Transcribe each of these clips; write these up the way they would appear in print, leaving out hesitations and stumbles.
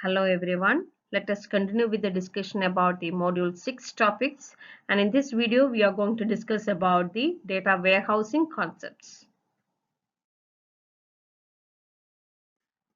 Hello everyone. Let us continue with the discussion about the module 6 topics, and in this video we are going to discuss about the data warehousing concepts.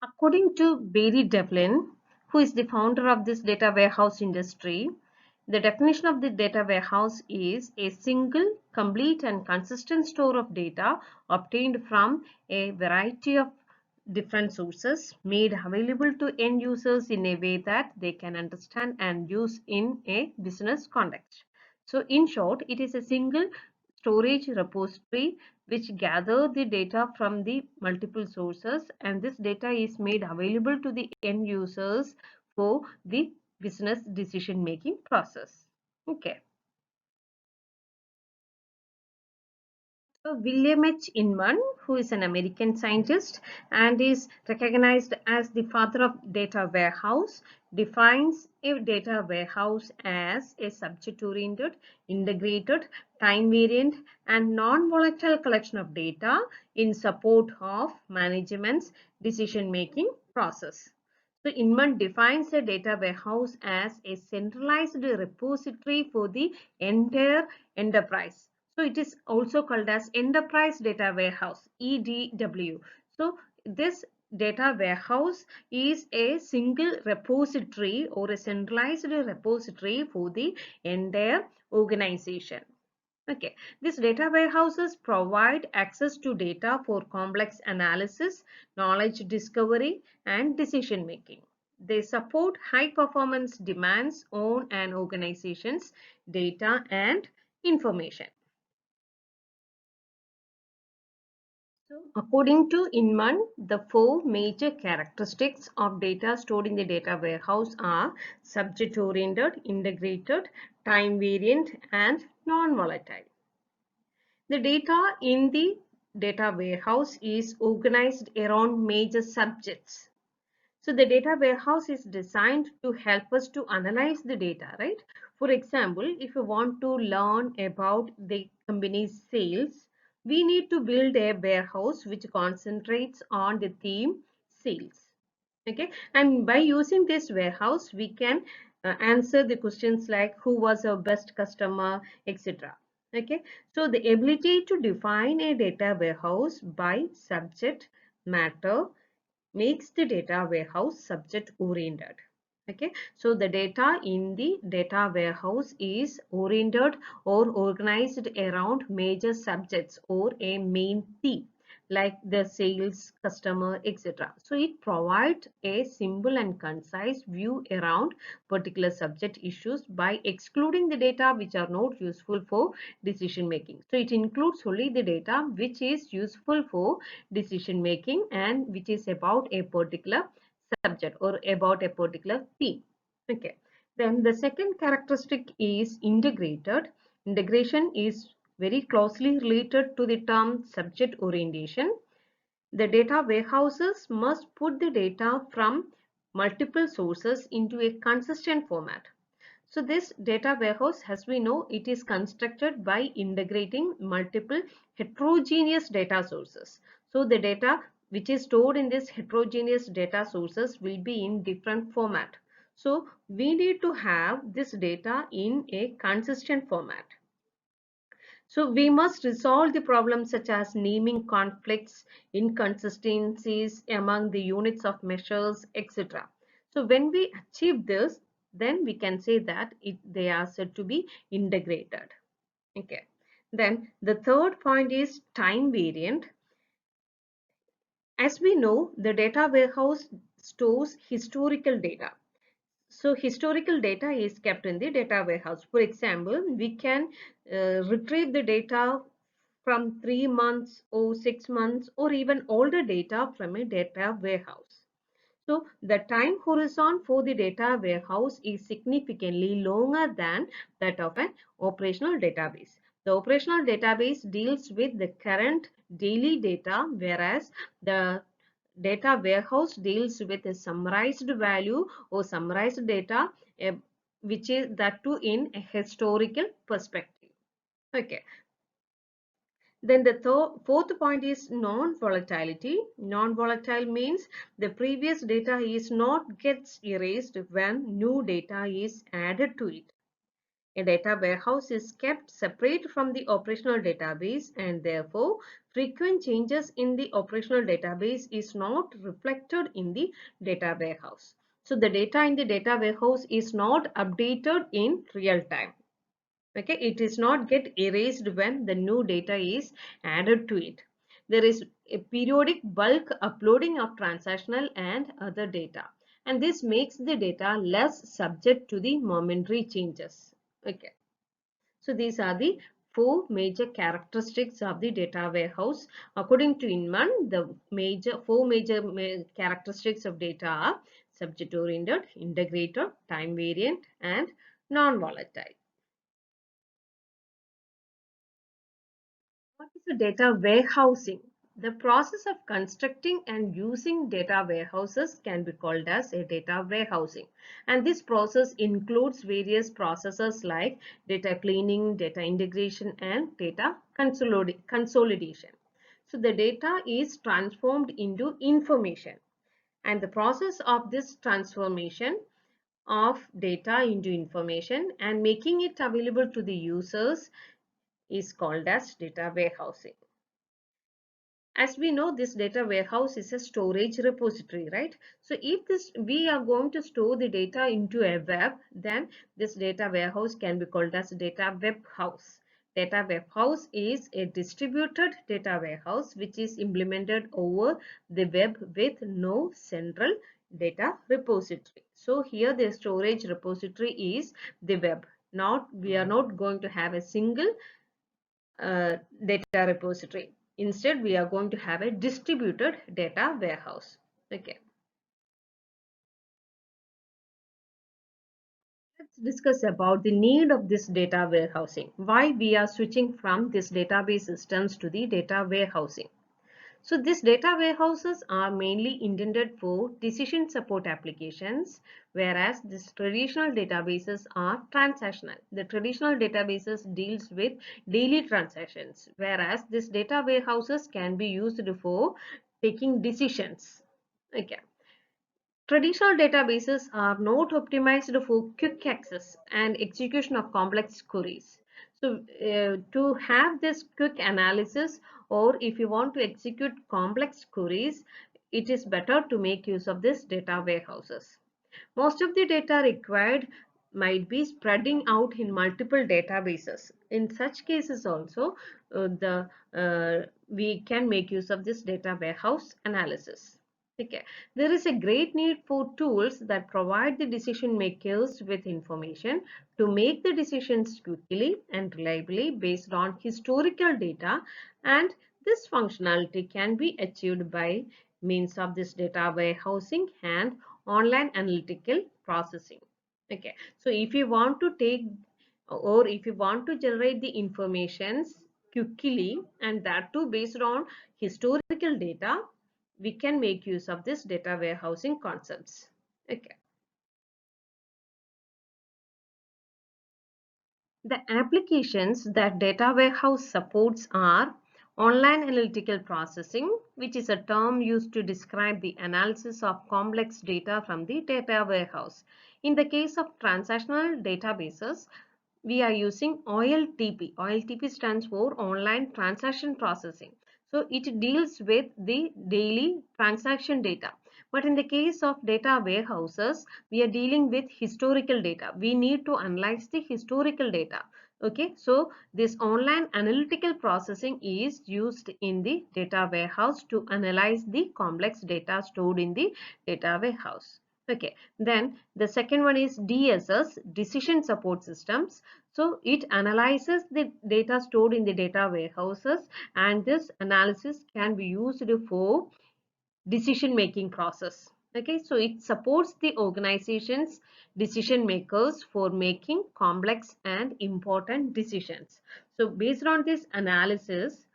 According to Barry Devlin, who is the founder of this data warehouse industry, the definition of the data warehouse is a single, complete and consistent store of data obtained from a variety of different sources, made available to end users in a way that they can understand and use in a business context. So in short, it is a single storage repository which gather the data from the multiple sources, and this data is made available to the end users for the business decision making process. Okay. So William H. Inman, who is an American scientist and is recognized as the father of data warehouse, defines a data warehouse as a subject-oriented, integrated, time-variant, and non-volatile collection of data in support of management's decision-making process. So Inman defines a data warehouse as a centralized repository for the entire enterprise. So it is also called as Enterprise Data Warehouse, EDW. So this data warehouse is a single repository or a centralized repository for the entire organization. Okay, these data warehouses provide access to data for complex analysis, knowledge discovery, and decision making. They support high performance demands on an organization's data and information. So, according to Inman, the four major characteristics of data stored in the data warehouse are subject-oriented, integrated, time-variant, and non-volatile. The data in the data warehouse is organized around major subjects. So the data warehouse is designed to help us to analyze the data, right? For example, if you want to learn about the company's sales, we need to build a warehouse which concentrates on the theme sales. Okay, and by using this warehouse, we can answer the questions like who was our best customer, etc. Okay, so the ability to define a data warehouse by subject matter makes the data warehouse subject oriented. Okay, so the data in the data warehouse is oriented or organized around major subjects or a main theme like the sales, customer, etc. So it provides a simple and concise view around particular subject issues by excluding the data which are not useful for decision making. So it includes only the data which is useful for decision making and which is about a particular subject or about a particular theme. Okay. Then the second characteristic is integrated. Integration is very closely related to the term subject orientation. The data warehouses must put the data from multiple sources into a consistent format. So this data warehouse, as we know, it is constructed by integrating multiple heterogeneous data sources. So the data which is stored in this heterogeneous data sources will be in different format. So we need to have this data in a consistent format. So we must resolve the problems such as naming conflicts, inconsistencies among the units of measures, etc. So when we achieve this, then we can say that they are said to be integrated. Okay. Then the third point is time variant. As we know, the data warehouse stores historical data. So historical data is kept in the data warehouse. For example, we can retrieve the data from 3 months or 6 months or even older data from a data warehouse. So the time horizon for the data warehouse is significantly longer than that of an operational database. The operational database deals with the current daily data, whereas the data warehouse deals with a summarized value or summarized data, which is that too in a historical perspective. Okay. Then the fourth point is non-volatility. Non-volatile means the previous data is not gets erased when new data is added to it. A data warehouse is kept separate from the operational database, and therefore frequent changes in the operational database is not reflected in the data warehouse. So the data in the data warehouse is not updated in real time. Okay, it is not get erased when the new data is added to it. There is a periodic bulk uploading of transactional and other data, and this makes the data less subject to the momentary changes. Okay, so these are the four major characteristics of the data warehouse. According to Inman, the four major characteristics of data are subject oriented, integrated, time variant, and non-volatile. What is a data warehousing? The process of constructing and using data warehouses can be called as a data warehousing. And this process includes various processes like data cleaning, data integration, and data consolidation. So the data is transformed into information. And the process of this transformation of data into information and making it available to the users is called as data warehousing. As we know, this data warehouse is a storage repository, right? So if we are going to store the data into a web, then this data warehouse can be called as data web house. Data web house is a distributed data warehouse which is implemented over the web with no central data repository. So here the storage repository is the web. We are not going to have a single data repository. Instead, we are going to have a distributed data warehouse. Okay. Let's discuss about the need of this data warehousing. Why we are switching from this database systems to the data warehousing. So these data warehouses are mainly intended for decision support applications, whereas these traditional databases are transactional. The traditional databases deals with daily transactions, whereas these data warehouses can be used for taking decisions. Okay. Traditional databases are not optimized for quick access and execution of complex queries. So to have this quick analysis, or if you want to execute complex queries, it is better to make use of this data warehouses. Most of the data required might be spreading out in multiple databases. In such cases also, we can make use of this data warehouse analysis. Okay. There is a great need for tools that provide the decision makers with information to make the decisions quickly and reliably based on historical data, and this functionality can be achieved by means of this data warehousing and online analytical processing. Okay, so if you want to take or if you want to generate the informations quickly, and that too based on historical data, we can make use of this data warehousing concepts. Okay. The applications that data warehouse supports are online analytical processing, which is a term used to describe the analysis of complex data from the data warehouse. In the case of transactional databases, we are using OLTP. OLTP stands for Online Transaction Processing. So it deals with the daily transaction data. But in the case of data warehouses, we are dealing with historical data. We need to analyze the historical data. Okay, so this online analytical processing is used in the data warehouse to analyze the complex data stored in the data warehouse. Okay, then the second one is DSS, Decision Support Systems. So it analyzes the data stored in the data warehouses, and this analysis can be used for decision making process. Okay, so it supports the organization's decision makers for making complex and important decisions. So based on this analysis,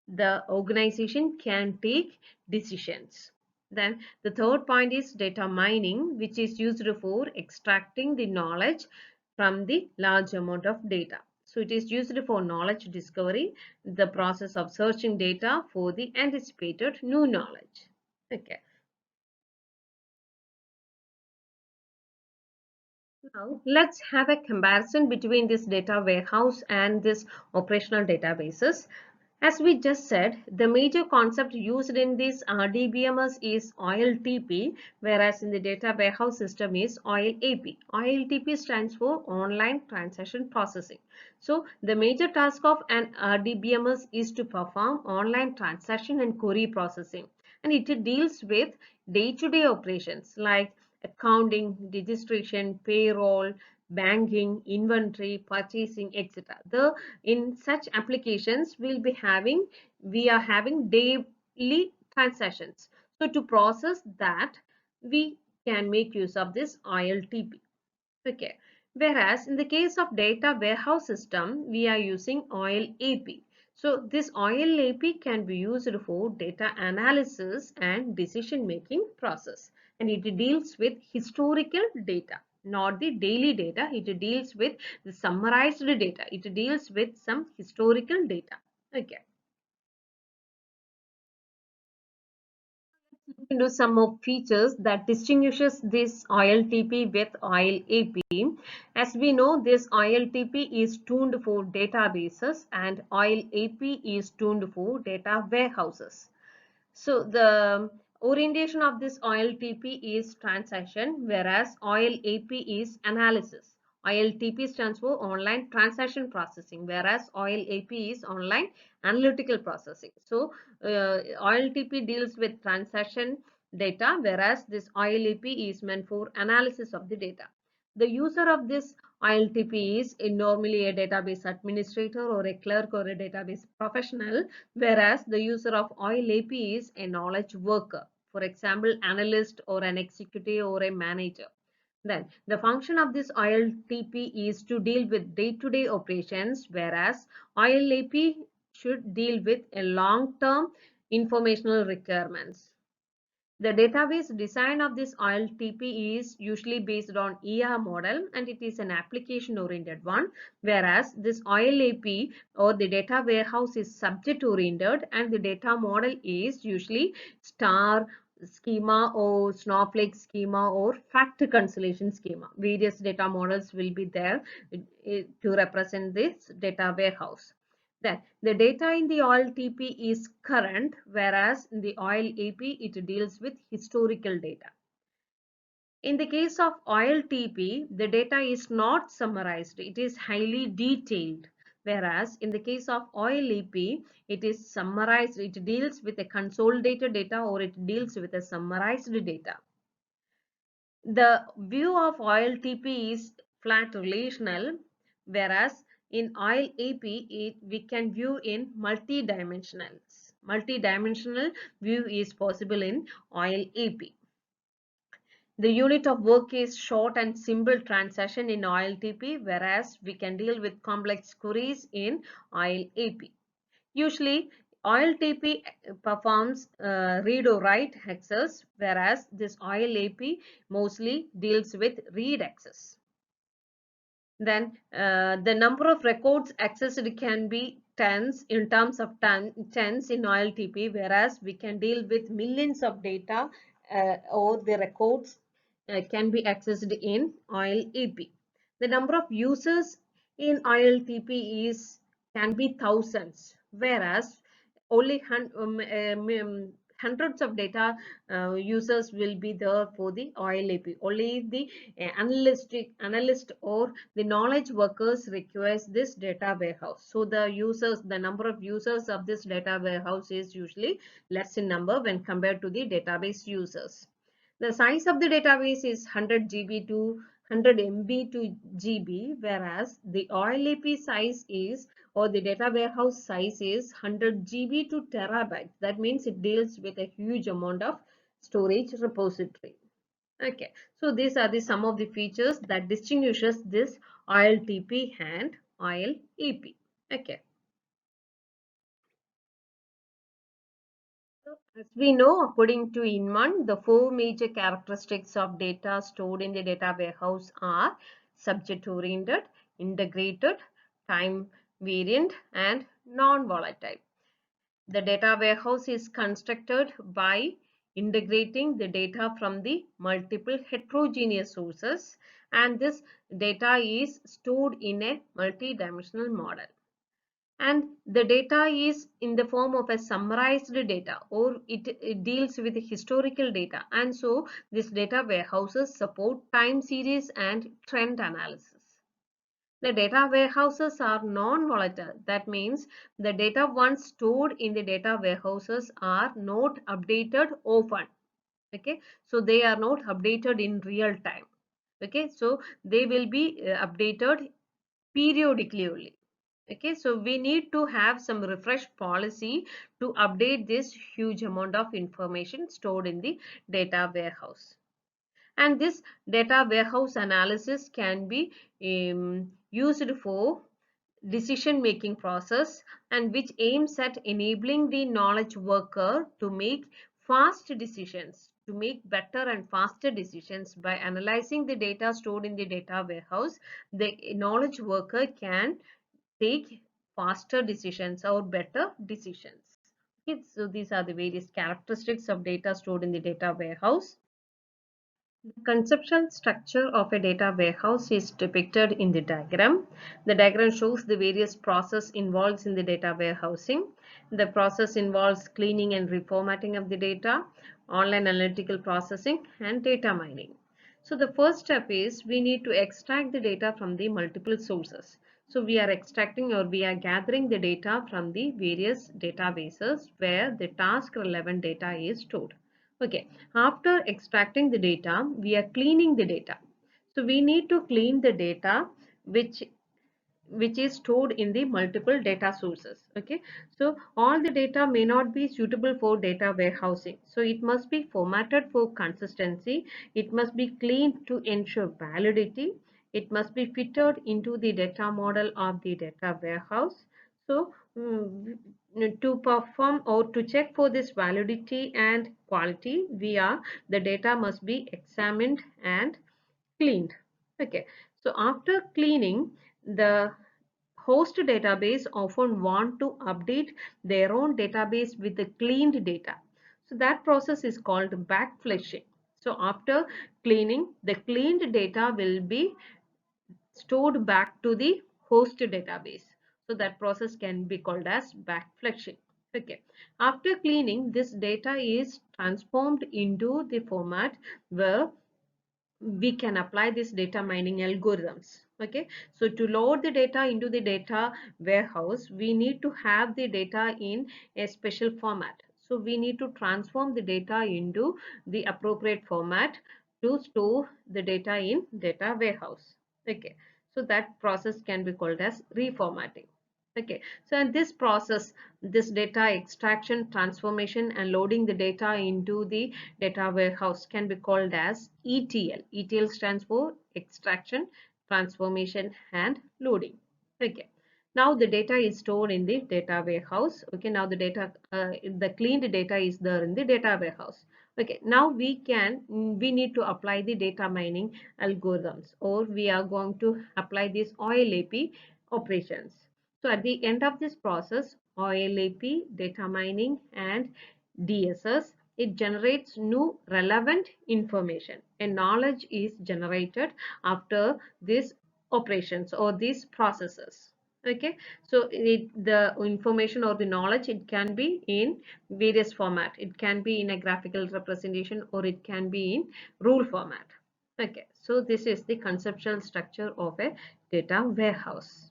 the organization can take decisions. Then the third point is data mining, which is used for extracting the knowledge from the large amount of data. So it is used for knowledge discovery, the process of searching data for the anticipated new knowledge. Okay. Now, let's have a comparison between this data warehouse and this operational databases. As we just said, the major concept used in this RDBMS is OILTP, whereas in the data warehouse system is OILAP. OILTP stands for Online Transaction Processing. So, the major task of an RDBMS is to perform online transaction and query processing, and it deals with day-to-day operations like accounting, registration, payroll, banking, inventory, purchasing, etc. The in such applications we are having daily transactions. So to process that, we can make use of this OILTP. Okay. Whereas in the case of data warehouse system, we are using OILAP. So this OILAP can be used for data analysis and decision making process, and it deals with historical data, not the daily data. It deals with the summarized data. It deals with some historical data. Okay. Into some of features that distinguishes this OILTP with OILAP. As we know, this OILTP is tuned for databases and OILAP is tuned for data warehouses. So the orientation of this OILTP is transaction, whereas OILAP is analysis. OILTP stands for online transaction processing, whereas OILAP is online analytical processing. So OILTP deals with transaction data, whereas this OILAP is meant for analysis of the data. The user of this OILTP is normally a database administrator or a clerk or a database professional, whereas the user of OILAP is a knowledge worker, for example, analyst or an executive or a manager. Then the function of this OILTP is to deal with day-to-day operations, whereas OILAP should deal with a long-term informational requirements. The database design of this OILTP is usually based on ER model, and it is an application oriented one, whereas this OILAP or the data warehouse is subject oriented, and the data model is usually star schema or snowflake schema or fact cancellation schema. Various data models will be there to represent this data warehouse. Then the data in the OILTP is current, whereas in the OILAP it deals with historical data. In the case of OILTP, the data is not summarized, it is highly detailed. Whereas in the case of OILAP, it is summarized, it deals with a consolidated data or it deals with a summarized data. The view of OILTP is flat relational, whereas in OILAP we can view in multi-dimensional. Multi-dimensional view is possible in OILAP. The unit of work is short and simple transaction in OILTP, whereas we can deal with complex queries in OILAP. Usually, OILTP performs read or write access, whereas this OILAP mostly deals with read access. Then the number of records accessed can be tens in terms of tens in OILTP, whereas we can deal with millions of data or the records can be accessed in OILAP. The number of users in OILTP can be thousands, whereas only hundreds of data users will be there for the OILAP. Only the analyst or the knowledge workers requires this data warehouse. So the number of users of this data warehouse is usually less in number when compared to the database users. The size of the database is 100 GB to 100 MB to GB, whereas the OILAP size is, or the data warehouse size is 100 GB to terabytes. That means it deals with a huge amount of storage repository. Okay, so these are the some of the features that distinguishes this OILTP and OILAP. Okay. As we know, according to Inman, the four major characteristics of data stored in the data warehouse are subject-oriented, integrated, time variant, and non-volatile. The data warehouse is constructed by integrating the data from the multiple heterogeneous sources, and this data is stored in a multi-dimensional model. And the data is in the form of a summarized data, or it deals with historical data, and so this data warehouses support time series and trend analysis. The data warehouses are non-volatile. That means the data once stored in the data warehouses are not updated often. Okay, so they are not updated in real time. Okay, so they will be updated periodically only. Okay, so we need to have some refresh policy to update this huge amount of information stored in the data warehouse. And this data warehouse analysis can be used for decision making process, and which aims at enabling the knowledge worker to make fast decisions, to make better and faster decisions. By analyzing the data stored in the data warehouse, the knowledge worker can take faster decisions or better decisions. Okay, so these are the various characteristics of data stored in the data warehouse. The conceptual structure of a data warehouse is depicted in the diagram. The diagram shows the various processes involved in the data warehousing. The process involves cleaning and reformatting of the data, online analytical processing, and data mining. So the first step is we need to extract the data from the multiple sources. So we are extracting, or we are gathering the data from the various databases where the task relevant data is stored. Okay, after extracting the data, we are cleaning the data. So we need to clean the data which is stored in the multiple data sources. Okay, so all the data may not be suitable for data warehousing, so it must be formatted for consistency, it must be cleaned to ensure validity, it must be fitted into the data model of the data warehouse. So to perform or to check for this validity and quality, the data must be examined and cleaned. Okay, so after cleaning, the host database often want to update their own database with the cleaned data. So that process is called backfleshing. So after cleaning, the cleaned data will be stored back to the host database. So that process can be called as backfleshing. Okay. After cleaning, this data is transformed into the format where we can apply this data mining algorithms. Okay, so to load the data into the data warehouse, we need to have the data in a special format. So we need to transform the data into the appropriate format to store the data in data warehouse. Okay, so that process can be called as reformatting. Okay, so in this process, this data extraction, transformation, and loading the data into the data warehouse can be called as ETL. ETL stands for extraction, transformation, and loading. Okay, now the data is stored in the data warehouse. Okay, now the cleaned data is there in the data warehouse. Okay, now we need to apply the data mining algorithms, or we are going to apply these OLAP operations. So at the end of this process, OLAP, data mining, and DSS, it generates new relevant information. And knowledge is generated after these operations or these processes. Okay, so the information or the knowledge, it can be in various format. It can be in a graphical representation, or it can be in rule format. Okay, so this is the conceptual structure of a data warehouse.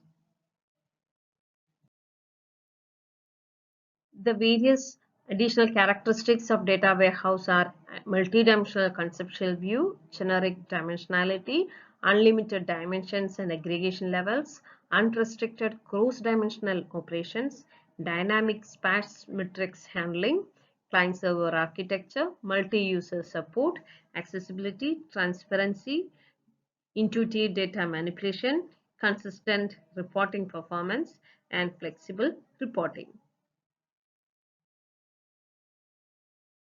The various additional characteristics of data warehouse are multidimensional conceptual view, generic dimensionality, unlimited dimensions and aggregation levels, unrestricted cross-dimensional operations, dynamic sparse matrix handling, client-server architecture, multi-user support, accessibility, transparency, intuitive data manipulation, consistent reporting performance, and flexible reporting.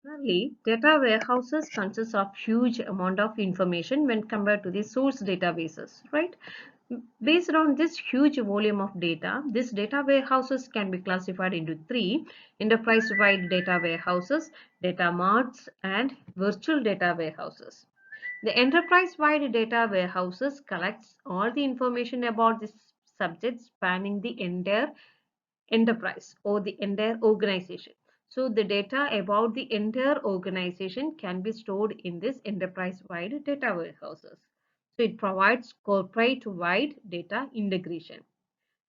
Similarly, data warehouses consist of huge amount of information when compared to the source databases, right? Based on this huge volume of data, these data warehouses can be classified into three: enterprise-wide data warehouses, data marts, and virtual data warehouses. The enterprise-wide data warehouses collects all the information about the subject spanning the entire enterprise or the entire organization. So the data about the entire organization can be stored in this enterprise-wide data warehouses. So it provides corporate-wide data integration.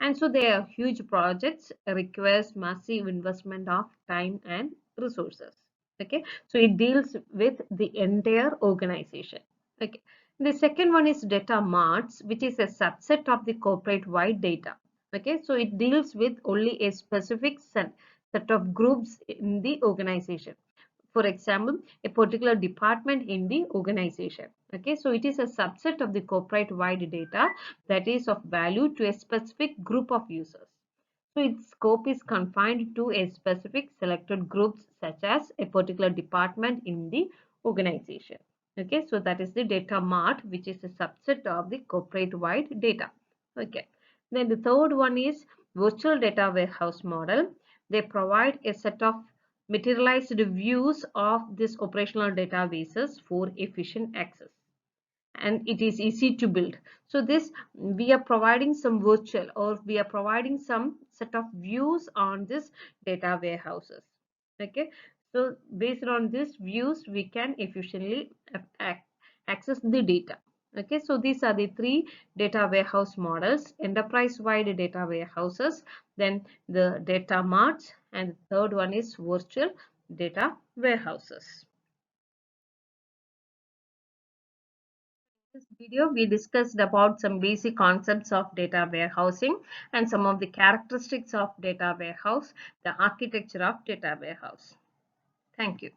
And so they are huge projects, requires massive investment of time and resources. Okay, so it deals with the entire organization. Okay, the second one is data marts, which is a subset of the corporate wide data. Okay, so it deals with only a specific set of groups in the organization. For example, a particular department in the organization. Okay, so it is a subset of the corporate wide data that is of value to a specific group of users. So its scope is confined to a specific selected groups such as a particular department in the organization. Okay, so that is the data mart, which is a subset of the corporate wide data. Okay, then the third one is virtual data warehouse model. They provide a set of materialized views of these operational databases for efficient access, and it is easy to build. So this, we are providing some virtual, or we are providing some set of views on this data warehouses. Okay, so based on these views we can efficiently access the data. Okay, so these are the three data warehouse models: enterprise wide data warehouses, then the data marts, and the third one is virtual data warehouses. This video, we discussed about some basic concepts of data warehousing and some of the characteristics of data warehouse, the architecture of data warehouse. Thank you.